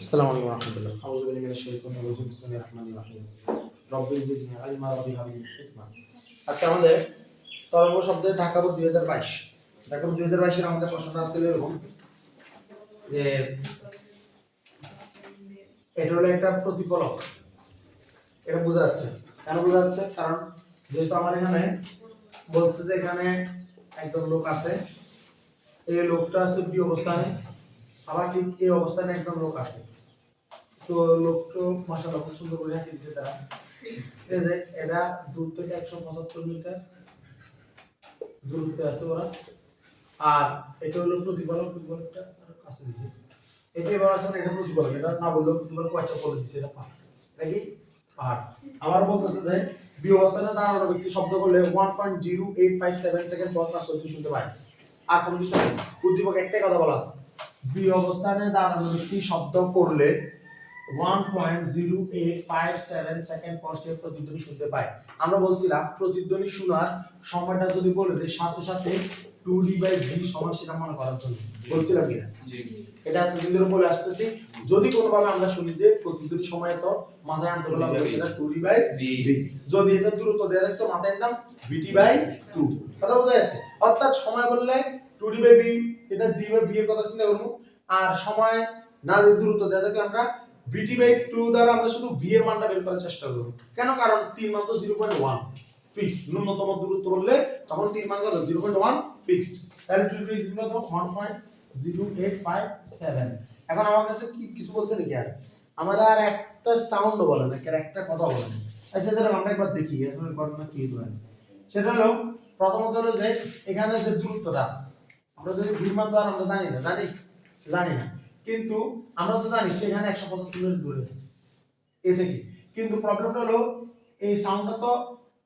আসসালামু আলাইকুম ওয়া রাহমাতুল্লাহ। আউযু বিল্লাহি মিনাশ শাইতানির রাজিম। বিসমিল্লাহির রাহমানির রাহিম। রব্বি জিদনি ইলমা ওয়া হাবিবনি হিকমা। আজকে আমাদের তরঙ্গ শব্দের ঢাকা বোর্ড 2022 ঢাকা বোর্ড 2022 এর আমাদের প্রশ্নটা আসলে এরকম যে এটা হলো একটা প্রতিফলক। এটা বোঝা যাচ্ছে। কেন বোঝা যাচ্ছে? কারণ যেহেতু আমার এখানে বলছে যে এখানে একজন লোক আছে, এই লোকটা আছে বি অবস্থানে, আবার ঠিক এই অবস্থানে একজন লোক আছে। তো লোকটা মাশাআল্লাহ খুব সুন্দর করে আঁকে দিয়েছে তারা। এই যে এটা দূর থেকে 175 মিটার দূরত্বে আছে ওরা। আর এটা হলো প্রতিফলক, প্রতিফলকটা কাছে দিয়েছে। এটাই বলা আছে এটা প্রতিফলক, এটা না বললেও প্রতিফলক আচ্ছা বলে দিয়েছে এটা পাহাড়। এটা কি পাহাড়? আমার বলতেছে যে বি অবস্থানে দাঁড়ানো ব্যক্তি শব্দ করলে 1.0857 সেকেন্ড পর তার প্রতি শুনতে পায়। আর কোনো কিছু নেই, উদ্দীপক একটাই কথা বলা আছে, বি অবস্থানে দাঁড়ানো ব্যক্তি শব্দ করলে 1.0857 সেকেন্ড পর সে প্রতিধ্বনি শুনতে পায়। আমরা বলছিলাম প্রতিধ্বনি শোনার সময়টা যদি বলে দেয় সাথে সাথে 2d/v সমান সেটা মনে করার জন্য বলছিলাম কিনা? জি। এটা এতদিন ধরে বলে আসতেছি। যদি কোনোভাবে আমরা শুনি যে প্রতিধ্বনি সময় তো মাথায় আনতে বলা হবে সেটা 2d/v। যদি এটা দূরত্ব দেয়া থাকতো মাথায় আনতাম vt/2। কথা বোঝা যাচ্ছে? অর্থাৎ সময় বললে 2d/v, এটা d/v এর কথা চিন্তা করব। আর সময় না যদি দূরত্ব দেয়া থাকলে আমরা vt/2 দ্বারা আমরা শুধু v এর মানটা বের করার চেষ্টা করব। কেন? কারণ 3 মান তো 0.1 ফিক্সড। ন্যূনতম দূরত্ব বললে তখন 3 মান কত? 0.1 ফিক্সড। তাহলে 2 ইজ ইকুয়াল টু 1.0857। এখন আমার কাছে কি কিছু বলছে নাকি? আর আমরা আর একটা সাউন্ড বলে না, একটা কথা বলে না। আচ্ছা যারা আমরা একবার দেখি এখন ঘটনা কি হয়। সেটা হলো প্রথমত হলো যে এখানে যে দূরত্বটা আমরা যদি v মান তো আর আমরা জানি না, কিন্তু আমরা তো জানি সেখানে 175 মিটার দূরে আছে এ থেকে। কিন্তু প্রবলেমটা হলো এই সাউন্ডটা তো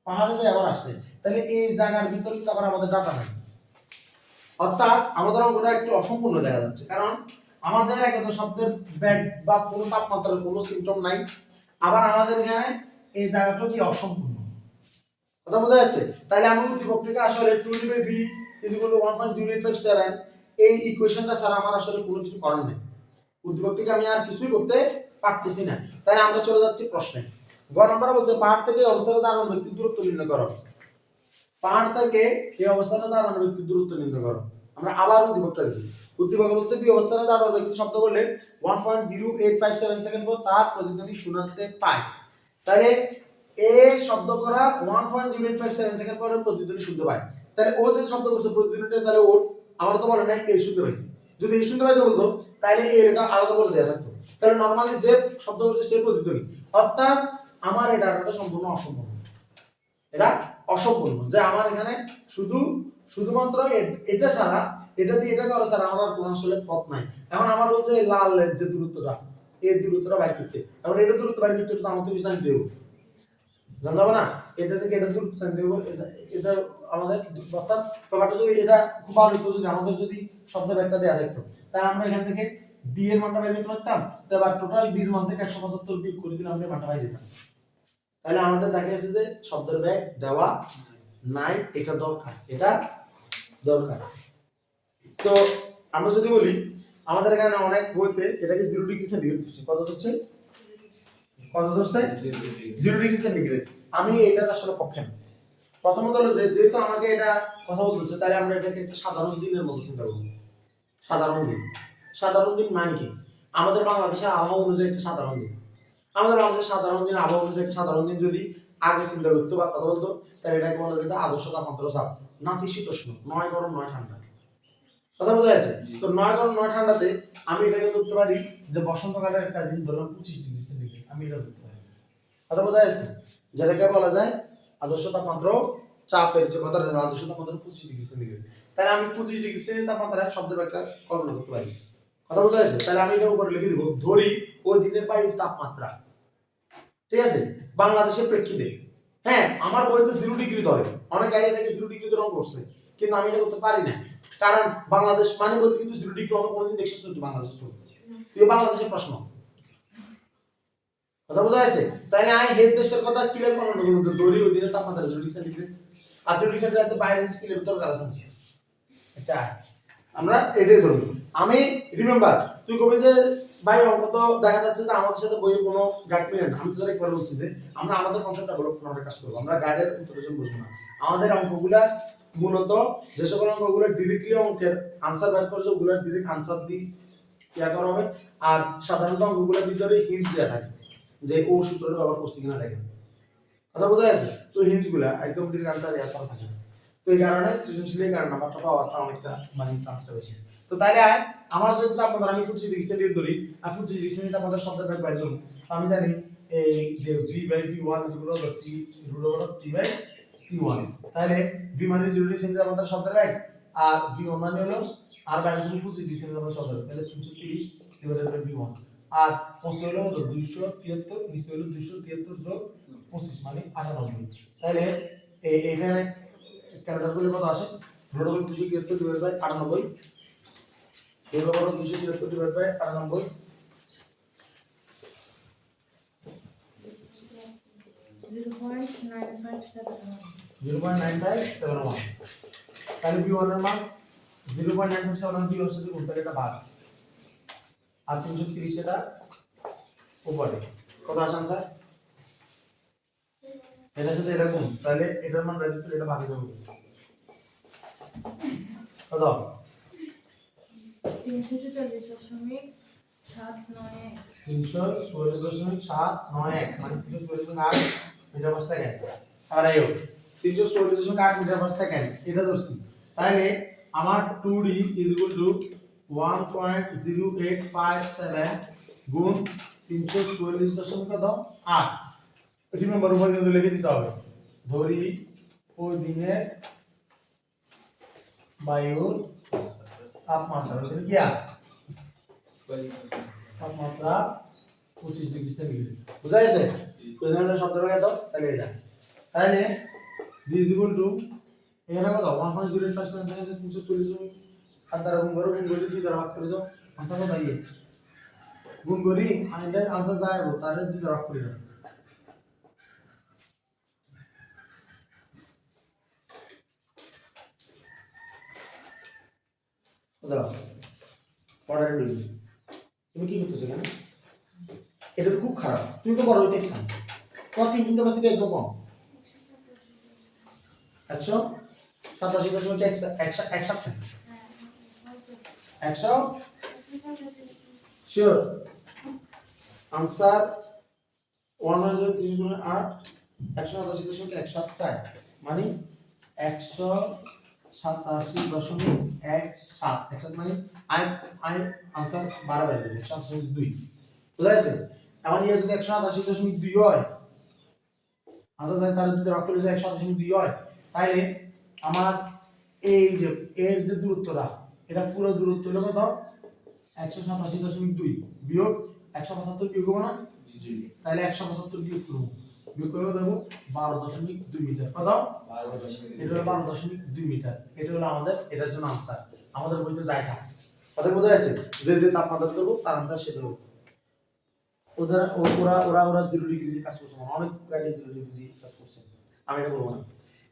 পাহাড়ে যায় আবার আসছে, তাহলে এই জায়গার ভিতরে কিন্তু আবার আমাদের ডাটা নাই। অর্থাৎ আমাদের অঙ্কটা একটু অসম্পূর্ণ দেখা যাচ্ছে, কারণ আমাদের একদম শব্দের ব্যাগ বা কোনো তাপমাত্রার কোনো সিম্পটম নাই। আবার আমাদের এখানে এই জায়গাটা কি অসম্পূর্ণ। কথা বোঝা যাচ্ছে? তাহলে আমরা উদ্দীপক থেকে আসলে 2d/v = 1.0857 এই ইকুয়েশনটা ছাড়া আমার আসলে কোনো কিছু করার নেই। উদ্দীপক থেকে আমি আর কিছুই করতে পারতেছি না। তাই আমরা চলে যাচ্ছি প্রশ্নে। গ নম্বরে বলছে পাহাড় থেকে এই অবস্থানে দাঁড়ানো ব্যক্তির দূরত্ব নির্ণয় করো। পাহাড় থেকে এই অবস্থানে দাঁড়ানো ব্যক্তির দূরত্ব নির্ণয় করো। আমরা আবার উদ্দীপকটা দেখি। উদ্দীপক বলছে বি অবস্থানে দাঁড়ানো ব্যক্তি শব্দ করলে 1.0857 সেকেন্ড পর তার প্রতিধ্বনি শোনাতে পায়। তাহলে এ শব্দ করা 1.0857 সেকেন্ড পরে প্রতিধ্বনি শুনতে পায়। তাহলে ও যে শব্দ করছে প্রতিধ্বনিটা, তাহলে ওর আমার তো বলে নাই এই শুনতে পাইছে। যদি এই শুনতে পাইতে বলতো তাহলে এর এটা আলাদা বলে দেয়া থাকতো। তাহলে নরমালি যে শব্দ করছে সে প্রতিধ্বনি। অর্থাৎ আমার এই ডাটাটা সম্পূর্ণ অসম্পূর্ণ। এটা অসম্পূর্ণ যে আমার এখানে শুধুমাত্র এটা ছাড়া, এটা দিয়ে এটা করা ছাড়া আমার আর কোনো আসলে পথ নাই। এখন আমার বলছে লাল যে দূরত্বটা, এই দূরত্বটা বাইর করতে, এখন এটা দূরত্ব বাইর করতে তো আমাকে কিছু জানতে হবে, জানতে হবে না? এটা থেকে এটা দূরত্ব জানতে হবে। এটা আমাদের অর্থাৎ ব্যাপারটা যদি এটা খুব ভালো হতো যদি আমাদের যদি শব্দের একটা দেয়া থাকতো, তাহলে আমরা এখান থেকে বি এর মানটা বের করতে পারতাম। তারপর টোটাল বি এর মান থেকে 175 বিয়োগ করে দিলে আমরা মানটা পাই যেতাম। তাহলে আমাদের দেখা যাচ্ছে যে শব্দের ব্যাগ দেওয়া নাই, এটা দরকার। তো আমরা যদি বলি আমাদের এখানে অনেক বইতে এটাকে 0 ডিগ্রি সেন্টিগ্রেড দিচ্ছে। কত ধরছে? 0 ডিগ্রি সেন্টিগ্রেড। আমি এটার আসলে পক্ষে না। প্রথমত হলো যে যেহেতু আমাকে এটা কথা বলতেছে, তাহলে আমরা এটাকে একটা সাধারণ দিনের মতো চিন্তা করব। সাধারণ দিন মানে কি? আমাদের বাংলাদেশের আবহাওয়া অনুযায়ী একটা সাধারণ দিন। আমাদের বাংলাদেশের সাধারণ দিন আবহাওয়া অনুযায়ী একটা সাধারণ দিন যদি আগে চিন্তা করতো বা কথা বলতো, তাহলে এটাকে বলা যেত আদর্শ তাপমাত্রা চাপ। নাতিশীতোষ্ণ, 9 গরম 9 ঠান্ডা। কথা বোঝা যাচ্ছে? তো 9 গরম 9 ঠান্ডাতে আমি এটাকে করতে পারি যে বসন্তকালের একটা দিন ধরলাম 25 ডিগ্রি সেন্টিগ্রেড, আমি এটা করতে পারি। কথা বোঝা যাচ্ছে? যেটাকে বলা যায় আদর্শ তাপমাত্রা চাপের যে কথাটা, আদর্শ তাপমাত্রা 25 ডিগ্রি সেন্টিগ্রেড। তাহলে আমি 25 ডিগ্রি সেন্টিগ্রেড তাপমাত্রায় শব্দের একটা কল্পনা করতে পারি। কথা বোঝা যাচ্ছে? তাহলে আমি এটা উপরে লিখে দিব, ধরি ওই দিনের বায়ুর তাপমাত্রা। ঠিক আছে? বাংলাদেশের প্রেক্ষিতে। হ্যাঁ, আমার বইতে 0 ডিগ্রি ধরে, অনেক গাড়ি এটাকে 0 ডিগ্রি ধরে করছে, কিন্তু আমি এটা করতে পারি না। কারণ বাংলাদেশ মানে বলতে কিন্তু 0 ডিগ্রি অন্য কোনোদিন দেখছিস তুই বাংলাদেশ? তুই বাংলাদেশের প্রশ্ন। কথা বোঝা যাচ্ছে? তাই আমি হেড দেশের কথা ক্লিয়ার করার জন্য ধরি ওই দিনের তাপমাত্রা 0 ডিগ্রি সেন্টিগ্রেড। আর 0 ডিগ্রি সেন্টিগ্রেড বাইরে সিলের ভিতর কাজ আছে। আচ্ছা, আমরা এটাই ধরব। আমি রিমেম্বার তুই কবি যে ভাই অঙ্ক তো দেখা যাচ্ছে যে আমাদের সাথে বইয়ের কোনো গাইড মিলে না। আমি তোদের একবার বলছি যে আমরা আমাদের কনসেপ্ট ডেভেলপ করার কাজ করবো, আমরা গাইডের উত্তরের জন্য বসবো না। আমাদের অঙ্কগুলা মূলত যে সকল অঙ্কগুলো ডিরেক্টলি অঙ্কের আনসার বের করে ওগুলো ডিরেক্ট আনসার দিয়ে ইয়া করা হবে। আর সাধারণত অঙ্কগুলোর ভিতরে হিন্টস দেওয়া থাকে যে ও সূত্রটা ব্যবহার করছি কিনা দেখেন, কথা বোঝা যাচ্ছে? তো হিন্টস গুলা একদম ডিরেক্ট আনসার ইয়া করা থাকে না। তো এই কারণে সৃজনশীলের কারণে নাম্বারটা পাওয়াটা অনেকটা মানে চান্সটা বেশি। তো তাইলে আমার যদি আপনাদের আমি ফুচি ডিকশনারি ধরি, আর ফুচি ডিকশনারিতে আমাদের শব্দের ভাগ বাইর করব। আমি জানি এই যে v/v1 যেগুলো টি √t/p1, তাহলে v মানে 0 ডিকশনারিতে আমাদের শব্দের ভাগ, আর v1 মানে হলো আর বাইরে যদি ফুচি ডিকশনারিতে আমাদের শব্দের ভাগ, তাহলে 330/v1, আর 25 হলো 273, নিচে হলো 273 যোগ 25 মানে 98। তাহলে এখানে ক্যালকুলেটর করলে কত আসে? Root over 273 divide by 98, root over 273 divide by 98, 0.9571। তাহলে b1 এর মান 0.9571, b1 এর সাথে গুণ করে এটা ভাগ, আর 330 এটা উপরে। কত আসে आंसर? এটার সাথে এরকম, তাহলে এটার মান রাখি তো এটা ভাগে যাবে কত? 344.791 মানে 344.8 মিটার পার সেকেন্ড। আর আইও 344.8 মিটার পার সেকেন্ড এটা ধরছি। তাহলে আমার 2d = 1.0857 গুণ 344.8। এটি নম্বর উপরে কিন্তু লিখে দিতে হবে। ধরি ওই দিনের বায়ুর তাপমাত্রা হচ্ছে কি তাপমাত্রা 25 ডিগ্রি সেন্টিগ্রেড। বুঝা গেছে? কোথায় শব্দ লাগাই দাও তাহলে এটা। তাহলে d = এখানে কত 1.0857 340 আর দ্বারা গুণ করো, গুণ করে 2 দ্বারা ভাগ করে দাও, आंसर কত আইয়ে গুণ করি আর এটা आंसर যায়বো তাহলে 2 দ্বারা ভাগ করে দাও। দাও পড়ার দিন তুমি কি করতেছো কেন? এটা তো খুব খারাপ, তুমি তো বড় হইতে চাও। কত 3 কিন্তু বাসে একদম কম 187.1 শিওর आंसर 1.308 187.174 মানে 187.17 মানে আই आंसर 12 বাইরে 187.2। বুঝা গেছে? এখন এই যদি 187.2 হয় আচ্ছা তাহলে যদি রক্ত যদি 187.2 হয় তাহলে আমার এই যে এর যে দূরত্বটা এটা পুরো দূরত্ব হলো কত? 187.2 বিয়োগ 175 বিয়োগ হবে না? জি। তাহলে 175 বিয়োগ করব, বিয়োগ করে দেব 12.2 মিটার। কত? 12.2। এটা হলো 12.2 মিটার। এটা হলো আমাদের এটার জন্য आंसर। আমাদের বইতে যাই থাকে কথা বোঝা যাচ্ছে? যে যে তাপমাত্রা করব তার आंसर সেটা হবে। ওরা 0 ডিগ্রি দিয়ে কাজ করছে, অনেক গাইডে 0 ডিগ্রি দিয়ে কাজ করছে। আমি এটা বলবো না।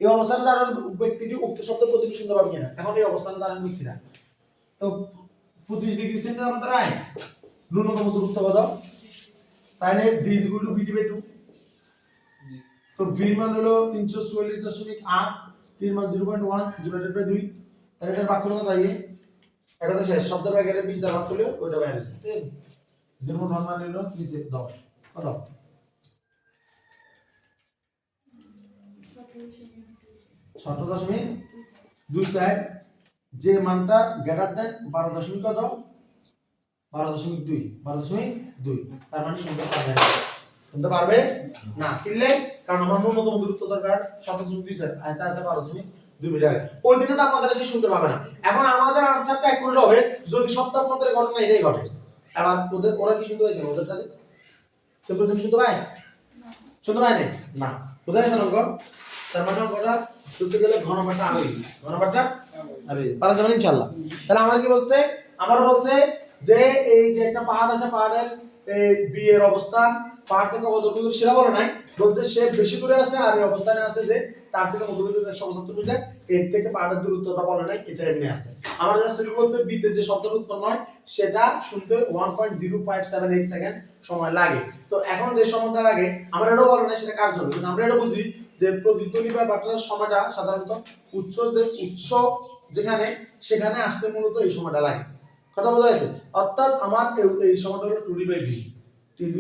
এই অবস্থানে দাঁড়ান ব্যক্তিটি উক্ত শব্দের প্রতিটি শুনতে পাবে কিনা। এখন এই অবস্থানে দাঁড়ান ব্যক্তিরা তো 25 ডিগ্রি সেন্টিগ্রেড আমাদের আই ন্যূনতম দূরত্ব কত? তাহলে d = v/2। তো v এর মান হলো 344.8, t এর মান 0.1 ডিভাইডেড বাই 2। তাহলে এটার ভাগ করলে কত আইয়ে? একদা শেষ শব্দের ভাগের 20 দ্বারা ভাগ করলে ওইটা বাইরে আসে। ঠিক আছে? 0.1 মানে হলো 20 10 কত? 17.24 যে মানটা গ্রেটার দেন 12 কত? 12.2 12.2 তার মানে শুনতে পারবে না কিনলে, কারণ আমার ন্যূনতম দূরত্ব দরকার 17.2 স্যার আর এটা আছে 12.2 মিটার। ওই দিনে তাপমাত্রা সে শুনতে পাবে না। এখন আমাদের आंसरটা অ্যাকুরেট হবে যদি সব তাপমাত্রার ঘটনা এটাই ঘটে। আবার ওরা কি শুনতে পাইছে? ওদেরটাতে তো প্রথম শুনতে পায় শুনতে পায় না বুঝা গেছে অঙ্ক? তার মানে অঙ্কটা শুনতে গেলে ঘনমাত্রা আরো বেশি, ঘনমাত্রা আরো বেশি পারা যাবে ইনশাআল্লাহ। তাহলে আমার কি বলছে? আমার বলছে যে এই যে একটা পাহাড় আছে, পাহাড়ের বি এর অবস্থান পাহাড় থেকে কত দূর সেটা বলে নাই, বলছে সে বেশি দূরে আছে আর এই অবস্থানে আছে যে তার থেকে কত দূরে 175 মিটার, এর থেকে পাহাড়ের দূরত্বটা বলে নাই, এটা এমনি আছে। আমার জাস্ট এটা বলছে বি তে যে শব্দটা উৎপন্ন হয় সেটা শুনতে 1.0578 সেকেন্ড সময় লাগে। তো এখন যে সময়টা লাগে আমরা এটাও বলে নাই সেটা কার জন্য, কিন্তু আমরা এটা বুঝি যে প্রতিধ্বনি বা বার্তার সময়টা সাধারণত উচ্চ যেখানে সেখানে আসতে মূলত এই সময়টা লাগে। কথা বোঝা গেছে? অর্থাৎ আমার এই সময়টা হলো 2d/v, t =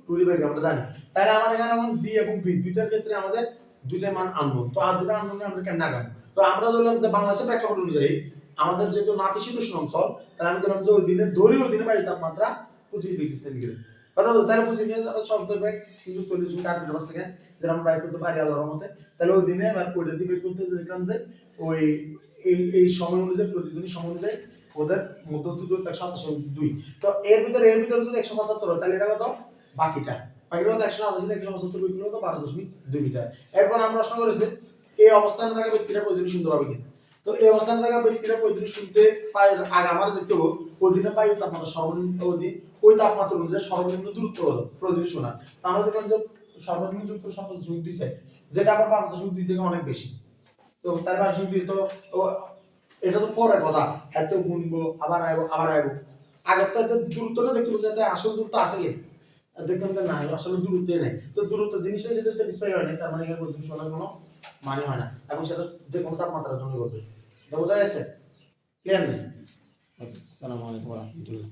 2d/v আমরা জানি। তাহলে আমার এখানে এখন b এবং v দুইটার ক্ষেত্রে আমাদের দুইটার মান আননোন। তো আর দুইটা আননোন আমরা কেমনে আগাম? তো আমরা ধরলাম যে বাংলাদেশের প্রেক্ষাপট অনুযায়ী আমাদের যেহেতু নাতিশীতোষ্ণ অঞ্চল, তাহলে আমি ধরলাম যে ওই দিনে বায়ু তাপমাত্রা 25 ডিগ্রি সেন্টিগ্রেড। কথা বলতে তাহলে 25 ডিগ্রি আমরা সব ধরবে 340 মিটার/সেকেন্ড, যেটা আমরা বাইর করতে পারি আল্লাহর রহমতে। তাহলে ওই দিনে আর ওইটা দিয়ে বের করতে দেখলাম যে ওই এই সময় অনুযায়ী প্রতিদিন সময় অনুযায়ী ওদের মধ্যবর্তী দূরত্ব 127.2। তো এর ভিতরে যদি 175 হয় তাহলে এটা কত? বাকিটা কত? 187 175 বিয়োগ করলে কত? 12.2 মিটার। এরপর আমরা প্রশ্ন করেছি এই অবস্থানে থাকা ব্যক্তিরা প্রতিদিন শুনতে পাবে কিনা। তো এই অবস্থানে থাকা ব্যক্তিরা প্রতিদিন শুনতে পায় আগে আমার দেখতে হবে ওই দিনে বায়ুর তাপমাত্রা সর্বনিম্ন ওই তাপমাত্রা অনুযায়ী সর্বনিম্ন দূরত্ব হলো প্রতিদিন শোনা। তো আমরা দেখলাম যে সর্বনিম্ন দূরত্ব 7.2 সেকেন্ড, যেটা আবার 12.2 থেকে অনেক বেশি। তো তার 12.2 তো এটা তো পরে কথা, এত গুনবো আবার আইবো আগের তো এত দূরত্বটা দেখতে পাচ্ছি, এত আসল দূরত্ব আছে কি দেখলাম যে না আসলে দূরত্বই নাই। তো দূরত্ব জিনিসটা যেটা স্যাটিসফাই হয় না তার মানে এর প্রতিদিন শোনার কোনো মানে হয় না, এবং সেটা যে কোনো তাপমাত্রার জন্য করবে। বোঝা গেছে? ক্লিয়ার নেই? ওকে, আসসালামু আলাইকুম ওয়া রাহমাতুল্লাহ।